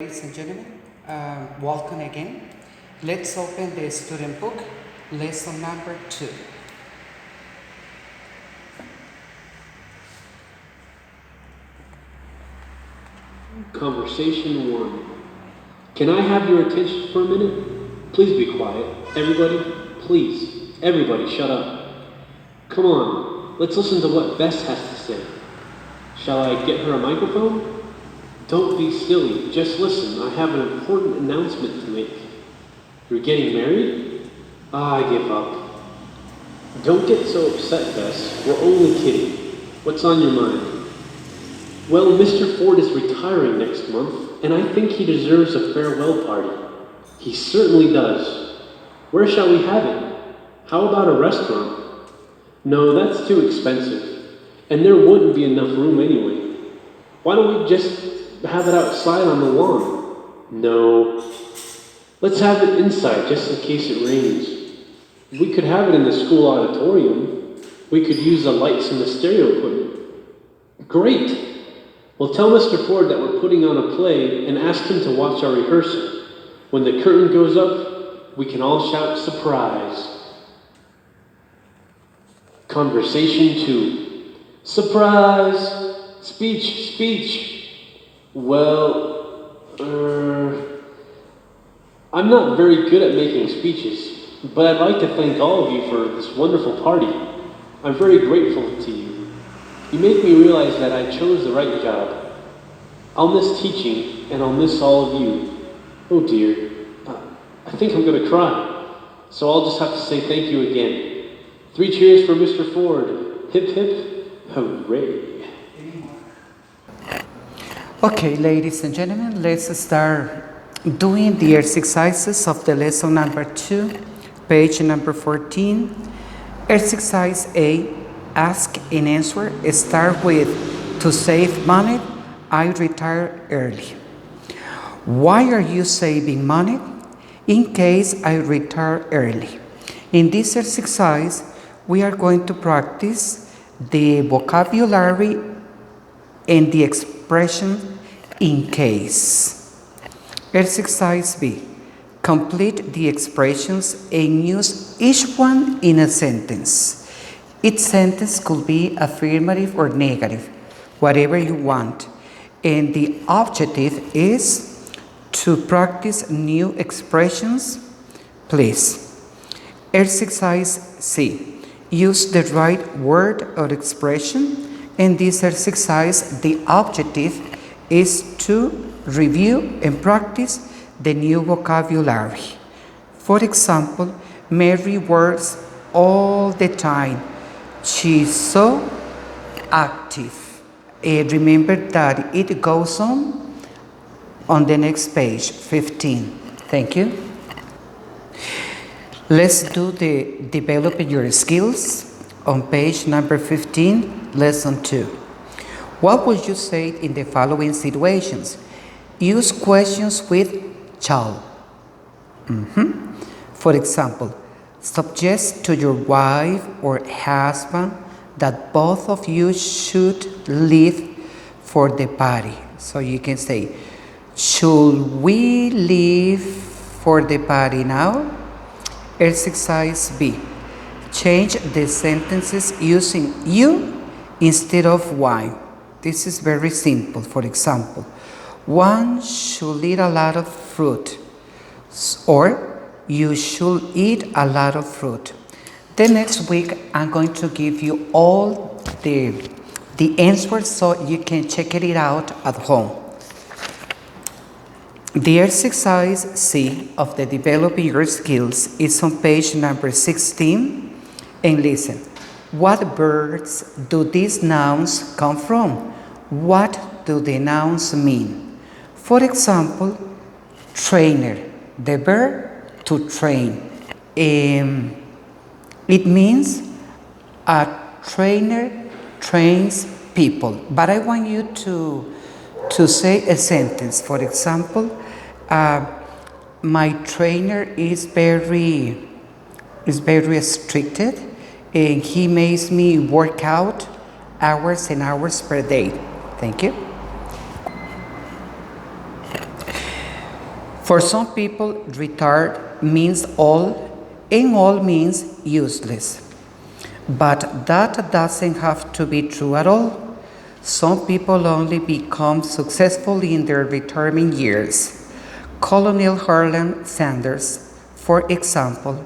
Ladies and gentlemen, welcome again. Let's open the student book, lesson number 2. Conversation 1. Can I have your attention for a minute? Please be quiet. Everybody, please. Everybody, shut up. Come on, let's listen to what Bess has to say. Shall I get her a microphone? Don't be silly, just listen. I have an important announcement to make. You're getting married? I give up. Don't get so upset, Bess. We're only kidding. What's on your mind? Well, Mr. Ford is retiring next month, and I think he deserves a farewell party. He certainly does. Where shall we have it? How about a restaurant? No, that's too expensive, and there wouldn't be enough room anyway. Why don't we just have it outside on the lawn? No. Let's have it inside, just in case it rains. We could have it in the school auditorium. We could use the lights and the stereo equipment. Great! Well, tell Mr. Ford that we're putting on a play and ask him to watch our rehearsal. When the curtain goes up, we can all shout surprise. Conversation 2. Surprise! Speech, speech. Well, I'm not very good at making speeches, but I'd like to thank all of you for this wonderful party. I'm very grateful to you. You make me realize that I chose the right job. I'll miss teaching, and I'll miss all of you. Oh dear, I think I'm going to cry. So I'll just have to say thank you again. 3 cheers for Mr. Ford. Hip hip, hooray. Okay, ladies and gentlemen, let's start doing the exercises of the lesson number 2, page number 14. Exercise A, ask and answer. Start with, to save money, I retire early. Why are you saving money? In case I retire early. In this exercise, we are going to practice the vocabulary and the expression in case. Exercise B. Complete the expressions and use each one in a sentence. Each sentence could be affirmative or negative, whatever you want. And the objective is to practice new expressions. Please. Exercise C. Use the right word or expression. In this exercise, the objective is to review and practice the new vocabulary. For example, Mary works all the time. She's so active. Remember that it goes on the next page, 15. Thank you. Let's do the developing your skills on page number 15, lesson 2. What would you say in the following situations? Use questions with shall. For example, suggest to your wife or husband that both of you should leave for the party. So you can say, should we leave for the party now? Exercise B. Change the sentences using you instead of why. This is very simple. For example, one should eat a lot of fruit, or you should eat a lot of fruit. The next week, I'm going to give you all the answers so you can check it out at home. The exercise C of the developing your skills is on page number 16. And listen, what verbs do these nouns come from? What do the nouns mean? For example, trainer, the verb to train. It means a trainer trains people. But I want you to say a sentence. For example, my trainer is very restricted, and he makes me work out hours and hours per day. Thank you. For some people, retard means all, and all means useless. But that doesn't have to be true at all. Some people only become successful in their retirement years. Colonel Harlan Sanders, for example,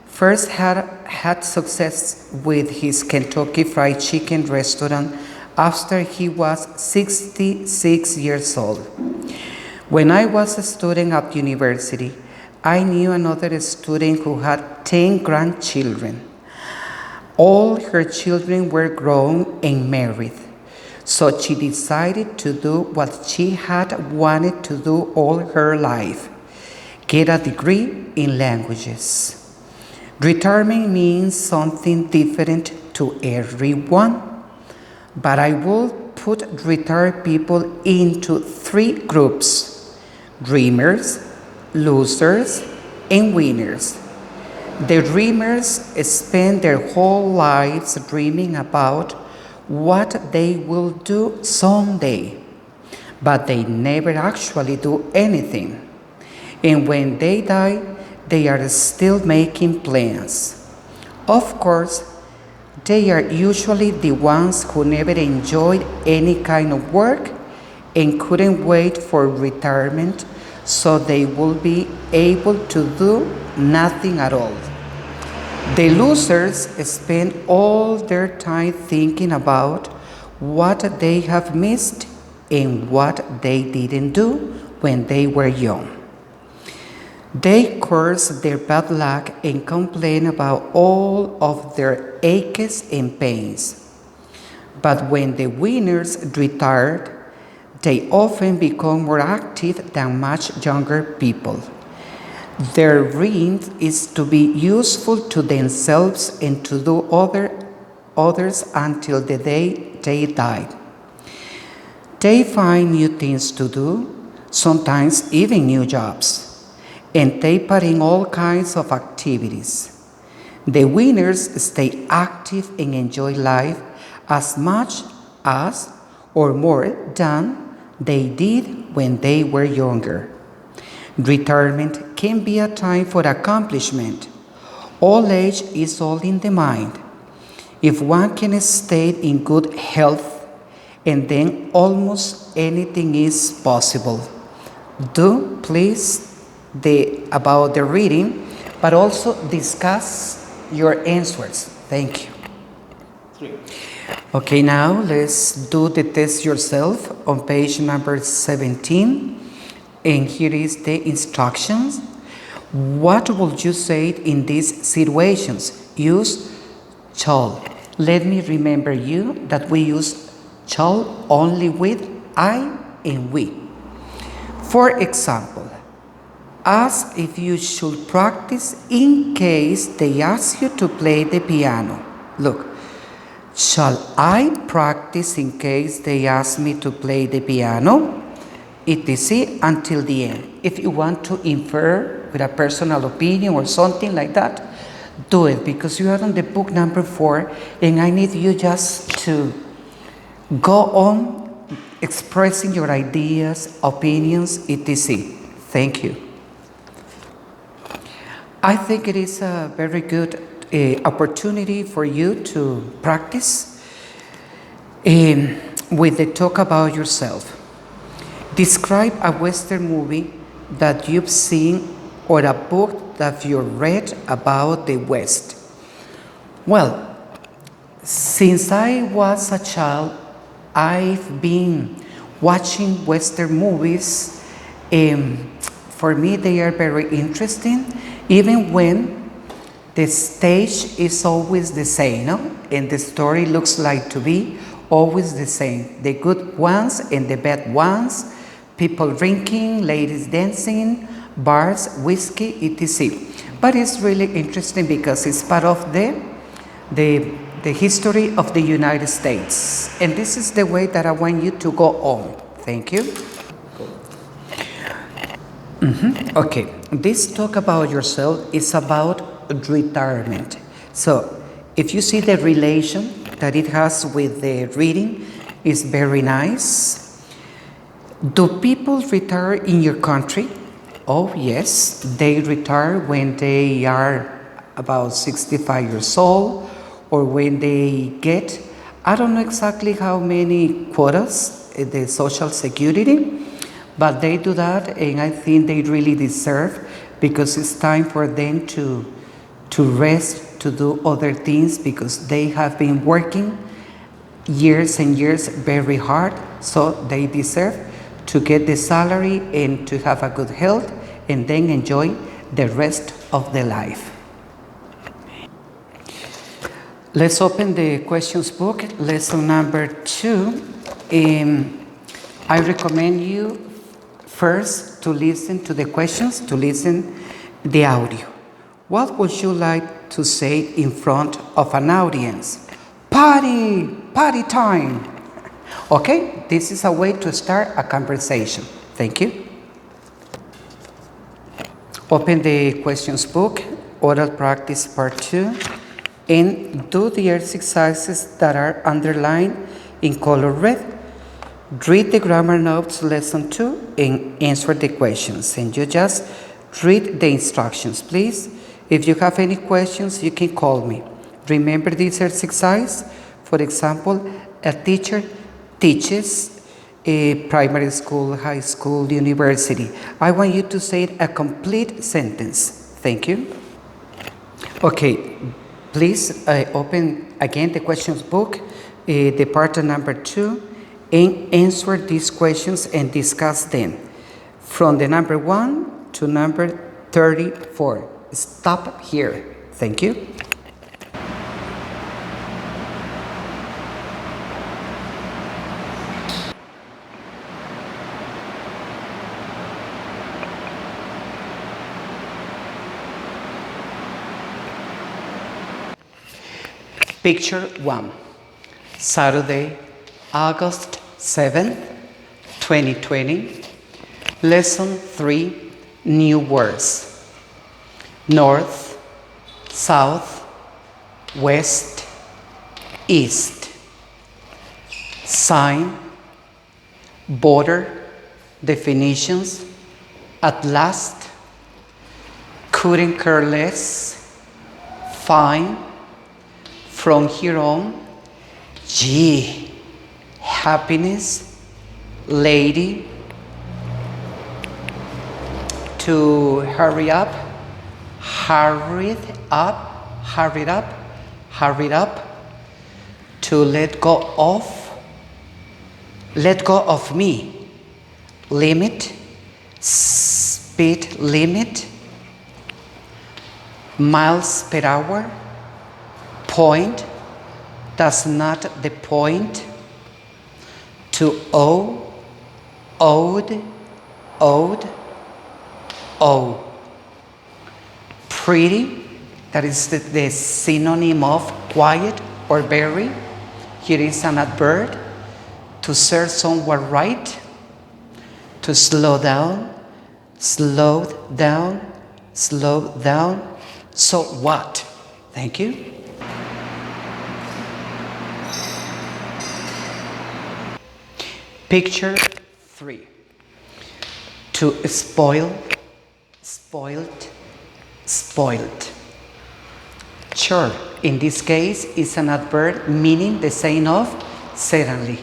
first had success with his Kentucky Fried Chicken restaurant after he was 66 years old. When I was a student at university, I knew another student who had 10 grandchildren. All her children were grown and married, so she decided to do what she had wanted to do all her life: get a degree in languages. Retirement means something different to everyone, but I will put retired people into 3 groups: dreamers, losers, and winners. The dreamers spend their whole lives dreaming about what they will do someday, but they never actually do anything. And when they die, they are still making plans. Of course, they are usually the ones who never enjoyed any kind of work and couldn't wait for retirement, so they will be able to do nothing at all. The losers spend all their time thinking about what they have missed and what they didn't do when they were young. They curse their bad luck and complain about all of their aches and pains. But when the winners retire, they often become more active than much younger people. Their dream is to be useful to themselves and to do others until the day they die. They find new things to do, sometimes even new jobs, and take part in all kinds of activities. The winners stay active and enjoy life as much as or more than they did when they were younger. Retirement can be a time for accomplishment. Old age is all in the mind. If one can stay in good health, and then almost anything is possible. Do please about the reading, but also discuss your answers. Thank you. 3. Okay, now let's do the test yourself on page number 17. And here is the instructions. What would you say in these situations? Use shall. Let me remember you that we use shall only with I and we. For example, ask if you should practice in case they ask you to play the piano. Look, shall I practice in case they ask me to play the piano? etc. until the end. If you want to infer with a personal opinion or something like that, do it, because you are on the book number 4 and I need you just to go on expressing your ideas, opinions, etc. Thank you. I think it is a very good opportunity for you to practice with the talk about yourself. Describe a Western movie that you've seen or a book that you've read about the West. Well, since I was a child, I've been watching Western movies. For me, they are very interesting, even when the stage is always the same, no? And the story looks like to be always the same. The good ones and the bad ones. People drinking, ladies dancing, bars, whiskey, etc. But it's really interesting because it's part of the history of the United States. And this is the way that I want you to go on. Thank you. Okay, this talk about yourself is about retirement. So if you see the relation that it has with the reading, is very nice. Do people retire in your country? Oh, yes, they retire when they are about 65 years old or when they get, I don't know exactly how many quotas, the Social Security, but they do that and I think they really deserve because it's time for them to rest, to do other things because they have been working years and years very hard, so they deserve to get the salary and to have a good health and then enjoy the rest of their life. Let's open the questions book, lesson number 2. I recommend you first to listen to the questions, to listen the audio. What would you like to say in front of an audience? Party, party time. Okay, this is a way to start a conversation. Thank you. Open the questions book, oral practice part 2, and do the exercises that are underlined in color red. Read the grammar notes lesson 2 and answer the questions. And you just read the instructions, please. If you have any questions, you can call me. Remember this exercise? For example, a teacher teaches a primary school, high school, university. I want you to say a complete sentence. Thank you. Okay, please open again the questions book, the part number 2, and answer these questions and discuss them from the number 1 to number 34. Stop here. Thank you. Picture 1. Saturday, August 7th, 2020. Lesson 3, new words. North, south, west, east. Sign, border, definitions, at last, couldn't care less, fine, from here on, gee, happiness, lady, to hurry up, hurried up, hurried up, hurried up, to let go of me, limit, speed limit, miles per hour, point, that's not the point, to owe, owed, owed, owe. Pretty, that is the synonym of quiet or very. Here is an adverb, to serve someone right, to slow down, slowed down, slow down. So what? Thank you. Picture 3. To spoil, spoiled, spoiled. Sure, in this case, it's an adverb meaning the same of suddenly.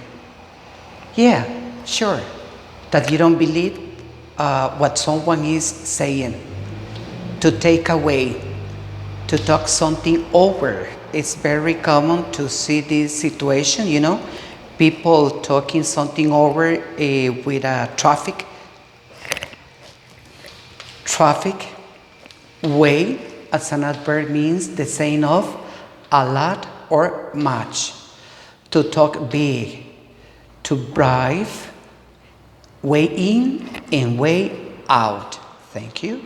Yeah, sure, that you don't believe what someone is saying. To take away, to talk something over. It's very common to see this situation, you know, people talking something over with a traffic way, as an adverb means the same of a lot or much. To talk big, to bribe, way in and way out. Thank you.